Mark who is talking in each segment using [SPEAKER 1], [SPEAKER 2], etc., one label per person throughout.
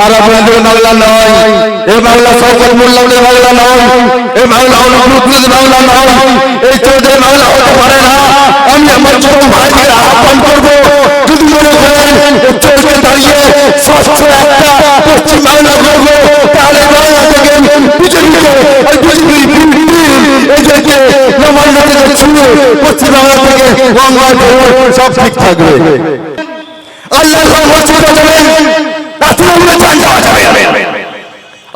[SPEAKER 1] আর আপনাদের বাংলা নয়, এই বাংলা সকল মোল্লাদের বাংলা নয়, এই বাংলা অনুপ্রুত বাংলা নয়, এই চোদ্দের বাংলা হতে পারে না। আমি আমার ছোট ভাইকে আহ্বান করবো, যদি মনে করেন চোদ্দে দাঁড়িয়ে স্বচ্ছ একটা পশ্চিম বাংলা করবো, তাহলে বাংলা থেকে বিজেপিকে এদেরকে নবান্ন থেকে শুরু পশ্চিম বাংলা থেকে গঙ্গা সব ঠিক থাকবে। আল্লাহ মসজিদ বাজাবেন, তৃণমূলের ঝান্ডা বাজাবেন,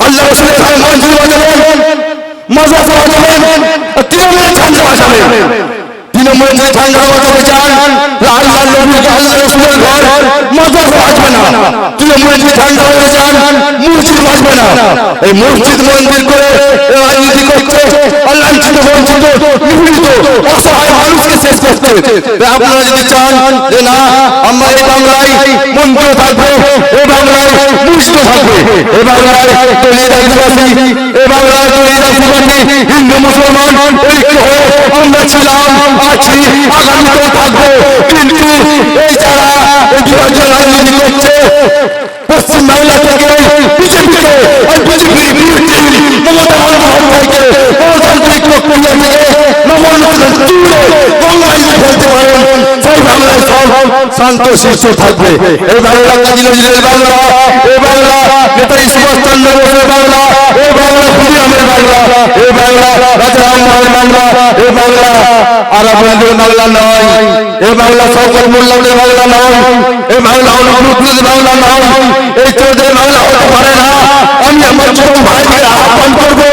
[SPEAKER 1] আল্লাহ রসুলের মসজিদ বাজাবেন, মাদ্রাসা বাজাবেন, তৃণমূলের ঝান্ডা বাজাবেন। তৃণমূলের যে ঝান্ডা বাজাতে চান, আল্লাহ নবীকে আল্লাহ রসুলের ঘর মাদ্রাসা বাজবে না। তৃণমূলের যে ঝান্ডা বাজাতে চান, মসজিদ বাজবে না। এই মসজিদ মন্দির করে রাজনীতি করছে, লাঞ্ছিত বঞ্চিত নিপীড়িত অসহায় মানুষকে শেষ করতে। আপনারা যদি চান যে না আমরা এই বাংলায় মন্দির থাকবো, এই বাংলায় মুসলিম থাকবে, এই বাংলায় দলিত আদিবাসী, এই বাংলায় দলিত আদিবাসী হিন্দু মুসলমান ঐক্য হয়ে আমরা ছিলাম, আছি, আগামীতেও থাকবো। কিন্তু এই যারা এই বিভাজন রাজনীতি করছে পশ্চিম বাংলা থেকে বিজেপিকে আর বিজেপির বিরুদ্ধে মমতা বন্দ্যোপাধ্যায়কে গণতান্ত্রিক প্রক্রিয়া থেকে নবান্নের দূরে বাংলায় ফেলতে পারেন, সেই বাংলায় সব শান্ত শীর্ষ থাকবে। এই বাংলা কাজী নজরুলের বাংলা, এই বাংলা নেতাজি সুভাষচন্দ্র বোসের বাংলা, এই বাংলা খুদিরামের বাংলা, এই বাংলা রাজা রামমোহনের বাংলা, এই বাংলা আর আপনাদের বাংলা নয়, এই বাংলা সকল মোল্লাদের বাংলা নয়, এই বাংলা অনুপ্রুত বাংলা নয়, এই চোদ্দের বাংলা হতে পারে না। আমি আমার ছোট ভাইকে আহ্বান করবো,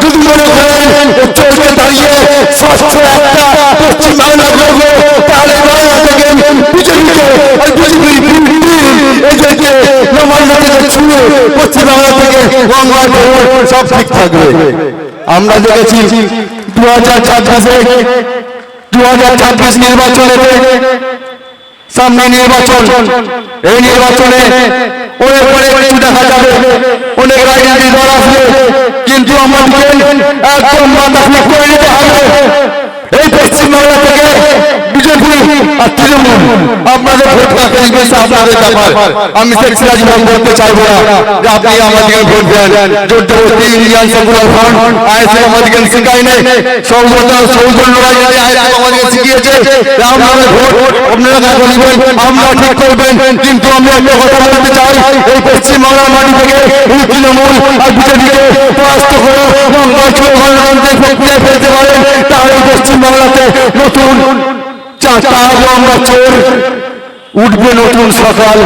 [SPEAKER 1] যদি মনে করেন চোদ্দে দাঁড়িয়ে স্বচ্ছ একটা পশ্চিম বাংলা করবো, তাহলে বাংলা থেকে বিজেপিকে আর বিজেপির বিরুদ্ধে এদেরকে নবান্ন থেকে শুরু পশ্চিম বাংলা থেকে গঙ্গা সব ঠিক থাকবে। আমরা দেখেছি 2026 নির্বাচনে, সামনে নির্বাচন, এই নির্বাচনে অনেক কিছু দেখা যাবে, অনেক রাজনৈতিক দল আসবে, কিন্তু আমাদের একদম মাথা ঠিক করে নিতে হবে এই পশ্চিমবাংলা থেকে বিজেপি আর তৃণমূল আপনাদের ভোট কাকে দিবেন আপনাদের ব্যাপার। আমি শেখ সিরাজ বলতে চাইবো না যে আপনি আমাদেরকে ভোট দেন, জোরজবরদস্তি ইন্ডিয়ান সেকুলার ফ্রন্ট আইএসএফ আমাদেরকে শেখায় নাই, সৌজন্য রাজনীতি আইএসএফ আমাদেরকে শিখিয়েছে। আপনাদের ভোট আপনারা কাকে দিবেন আমরা ঠিক করবেন, কিন্তু আমি একটা কথা বলতে চাই, এই পশ্চিমবাংলার মাটি থেকে এই তৃণমূল আর বিজেপিকে পরাস্ত করে গণতান্ত্রিক প্রক্রিয়ায় ফেলতে পারেন, তাহলে পশ্চিমবাংলাতে নতুন আমরা চোর উঠবে, নতুন সকাল,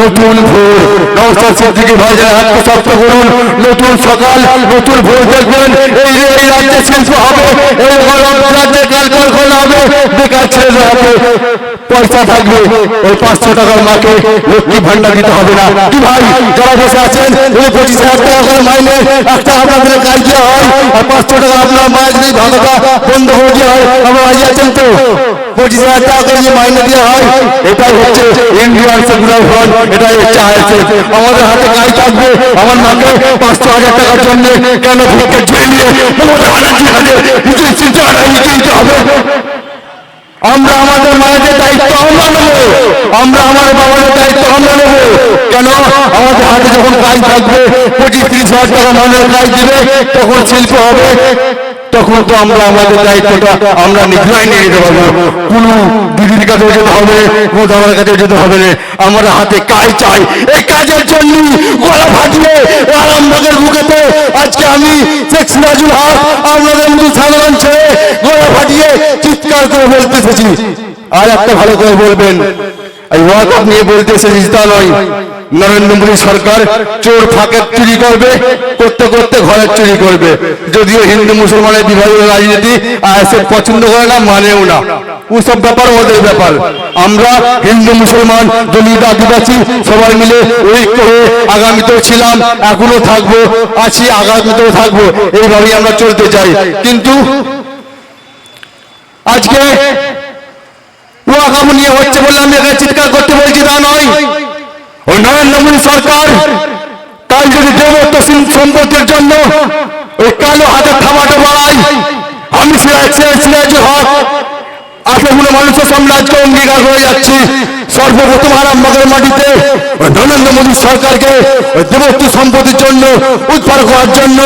[SPEAKER 1] নতুন ভোর। নওশাদ সিদ্দিকী ভাইজান হাতকে শক্ত করুন, নতুন সকাল, নতুন ভোর দেখবেন। এই রাজ্যে শিল্প হবে, এই রাজ্যে কারখানা হবে, বেকার ছেলেদের হাতে পয়সা থাকবে, ওই 500 টাকার মাকে লক্ষ্মী ভান্ডার দিতে হবে না। কি ভাই যারা বসে আছেন, ওই 25,000 টাকা করে মাইনে একটা আপনাদের কাজ দেওয়া হয়, আর 500 টাকা আপনার মায়ের যদি ভাতাটা বন্ধ হয়ে দেওয়া হয়, আমরা রাজি আছেন তো? 25,000 টাকা করে যে মাইনে দেওয়া হয়, এটাই হচ্ছে ইন্ডিয়ান সেকুলার ফ্রন্ট, এটাই হচ্ছে আইএসএফ। আমাদের হাতে কাজ থাকবে, আমার মাকে 500,000 টাকার জন্য কেন ভোটকে ঝুড়ে নিয়ে দিতে হবে? আমরা আমাদের মায়েদের দায়িত্ব আমরা নেব, আমরা আমার বাবাদের দায়িত্ব আমরা নেব। কেন? আমাদের হাতে যখন কাজ থাকবে, 25-30,000 টাকা মাইনের কাজ দিবে, তখন শিল্প হবে, তখন তো আমরা আমাদের দায়িত্বটা আমরা নিজেরাই নিয়ে নিতে পারবো। কোনো দিদির কাছে যেতে হবে, কোনো দাদার কাছে যেতে হবে না, আমরা হাতে কাজ চাই। এই কাজের জন্য গলা ফাটিয়ে আরামবাগের বুকেতে আজকে আমি শেখ সিরাজুল হক আপনাদের মতো সাধারণ ছেলে গলা ফাটিয়ে চিৎকার করে বলতে এসেছি। আর একটা ভালো করে বলবেন, এই ওয়াকফ নিয়ে বলতে এসেছি তা নয়। নরেন্দ্র মোদী সরকার চোর ফাঁকে চুরি করবে, করতে করতে ঘরের চুরি করবে। যদিও হিন্দু মুসলমানের বিভাজনের রাজনীতি আইএসএফ পছন্দ করে না, মানেও না, ওসব ব্যাপার ওদের ব্যাপার। আমরা হিন্দু মুসলমান দলিত আদিবাসী সবাই মিলে ঐক্য হয়ে আগামীতেও ছিলাম, এখনো থাকবো, আছি, আগামীতেও থাকবো, এইভাবেই আমরা চলতে চাই। কিন্তু আজকে ওয়াকফ নিয়ে হচ্ছে বলে আমি এখানে চিৎকার করতে বলছি তা নয়। ওই নরেন্দ্র মোদী সরকার তাই যদি দেবত্ব সম্পত্তির জন্য ওই কালো হাতে থামাটা বাড়াই, আমি সিরাজুল হক এতগুলো মানুষের সাম্রাজ্য অঙ্গীকার হয়ে যাচ্ছি, সর্বপ্রথম আরামবাগের মাটিতে নরেন্দ্র মোদী সরকারকে দেবত্ব সম্পত্তির জন্য উদ্ধার করার জন্য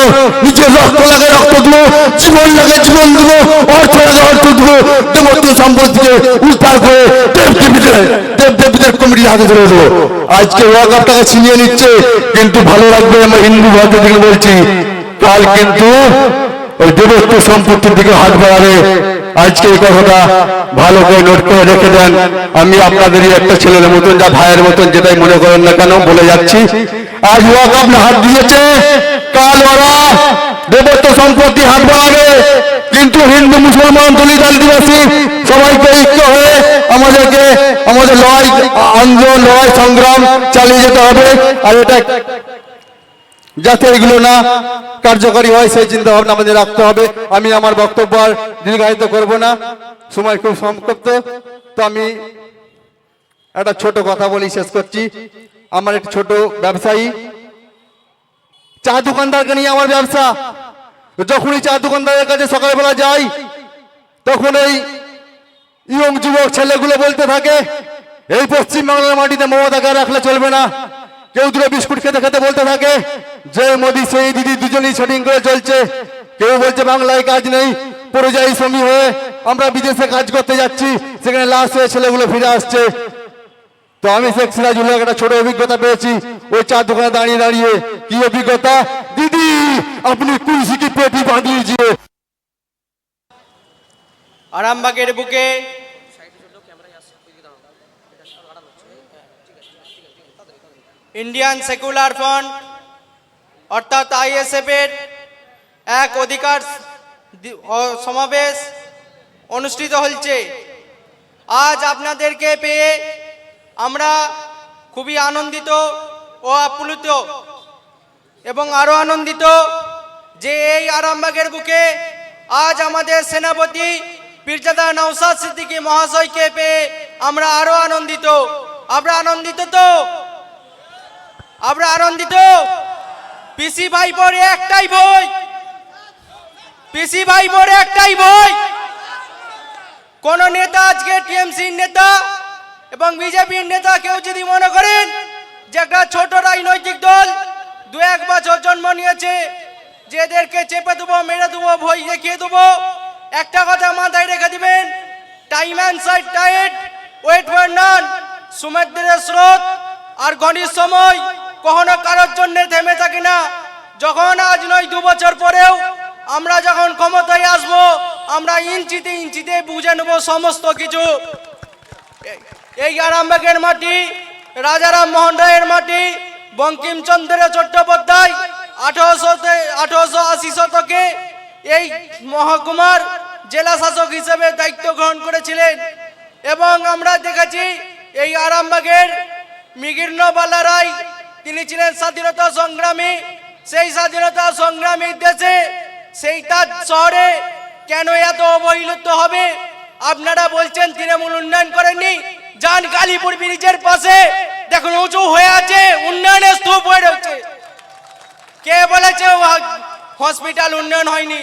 [SPEAKER 1] নিজের রক্ত লাগে রক্ত দেবো, জীবন লাগে জীবন দেবো, অর্থ লাগে অর্থ দেবো, দেবত্ব সম্পত্তিকে উদ্ধার করে দেবদেবীদের কমিটির হাতে ধরে দেবো। আজকে ওয়াকফ টাকা ছিনিয়ে নিচ্ছে, কিন্তু ভালো লাগবে আমরা হিন্দু ভারতের দিকে বলছি, কাল কিন্তু ওই দেবত্ব সম্পত্তির দিকে হাত বাড়াবে। আজকে এই কথাটা ভালো করে নোট করে রেখে দেন। আমি আপনাদেরই একটা ছেলের মতন, যা ভাইয়ের মতন, যেটাই মনে করেন না কেন বলে যাচ্ছি, আজ ওয়াকফ হাত দিয়েছে, কাল ওরা দেবত্ব সম্পত্তি হাত বাড়াবে। কিন্তু হিন্দু মুসলমান দলিত আদিবাসী সবাইকে ঐক্য হয়ে আমাদেরকে আমাদের লড়াই আন্দোলন লড়াই সংগ্রাম চালিয়ে যেতে হবে। আর এটা যাতে এগুলো না কার্যকরী হয় সেই চিন্তা ভাবনা আমাদের রাখতে হবে। আমি আমার বক্তব্য আর দীর্ঘায়িত করব না, সময় খুব সংক্ষিপ্ত। তো আমি একটা ছোট কথা বলি শেষ করছি। আমার একটা ছোট ব্যবসায়ী, চা দোকানদারকে নিয়ে আমার ব্যবসা। যখনই চা দোকানদারের কাছে সকালবেলা যাই, তখন এই ইয়ং যুবক ছেলেগুলো বলতে থাকে, এই পশ্চিমবাংলার মাটিতে মমতাকে রাখলে চলবে না। কেউ দুটো বিস্কুট খেতে খেতে বলতে থাকে যে মোদি সেই দিদি দুজনেই সেটিং করে চলছে। কেউ বলছে বাংলায় কাজ নেই, পরিযায়ী শ্রমিক হয়ে আমরা বিদেশে কাজ করতে যাচ্ছি, সেখানে লাশ হয়ে ছেলেগুলো ফিরে আসছে। তো আমি শেখ সিরাজুল হক একটা ছোট অভিজ্ঞতা পেয়েছি ওই চা দোকানে দাঁড়িয়ে দাঁড়িয়ে। কি অভিজ্ঞতা? দিদি আপনি কুর্সি কি পেটি বাঁধিয়ে।
[SPEAKER 2] আরামবাগের বুকে ইন্ডিয়ান সেকুলার ফ্রন্ট অর্থাৎ আইএসএফ এর এক অধিকার সমাবেশ অনুষ্ঠিত হচ্ছে। আজ আপনাদেরকে পেয়ে আমরা খুবই আনন্দিত ও আপ্লুত, এবং আরো আনন্দিত যে এই আরামবাগের বুকে আজ আমাদের সেনাপতি পীরজাদা নওশাদ সিদ্দিকী মহাশয়কে পেয়ে আমরা আরো আনন্দিত। আমরা আনন্দিত তো? আমরা আনন্দিত? পিসি ভাইপোর একটাই ভয়, পিসি ভাইপোর একটাই ভয়, কোন নেতা আজকে টিএমসির নেতা এবং বিজেপির নেতা কেউ যদি মনে করেন যে একটা ছোট রাজনৈতিক দল দু এক বছর জন্ম নিয়েছে, যে এদেরকে চেপে দেবো, মেরে দেবো, ভয় দেখিয়ে দেবো, একটা কথা মাথায় রেখে দিবেন, time and tide tide, wait for none. সমুদ্রের স্রোত আর ঘড়ির সময় কখনো কারোর জন্য থেমে থাকে না। যখন আজ নয় 2 বছর পরেও আমরা যখন ক্ষমতায় আসব, আমরা ইঞ্চিতে ইঞ্চিতে বুঝে নেব সমস্ত কিছু। এই আরামবাগের মাটি রাজারাম মোহন রায়ের মাটি। বঙ্কিমচন্দ্র চট্টোপাধ্যায় 1880 শতকে এই মহকুমার জেলা শাসক হিসেবে দায়িত্ব গ্রহণ করেছিলেন। এবং আমরা দেখেছি এই আরামবাগের মিগিরনবালা রায়, তিনি ছিলেন স্বাধীনতা সংগ্রামী। সেই স্বাধীনতা সংগ্রামীর দেশে, সেই তার শহরে কেন এত অবহেলিত হবে? আপনারা বলছেন তৃণমূল উন্নয়ন করেননি। যান কালীপুর ব্রিজের পাশে দেখুন, উঁচু হয়ে আছে, উন্নয়নের স্তূপ হয়ে রয়েছে। কে বলেছে হসপিটাল উন্নয়ন হয়নি?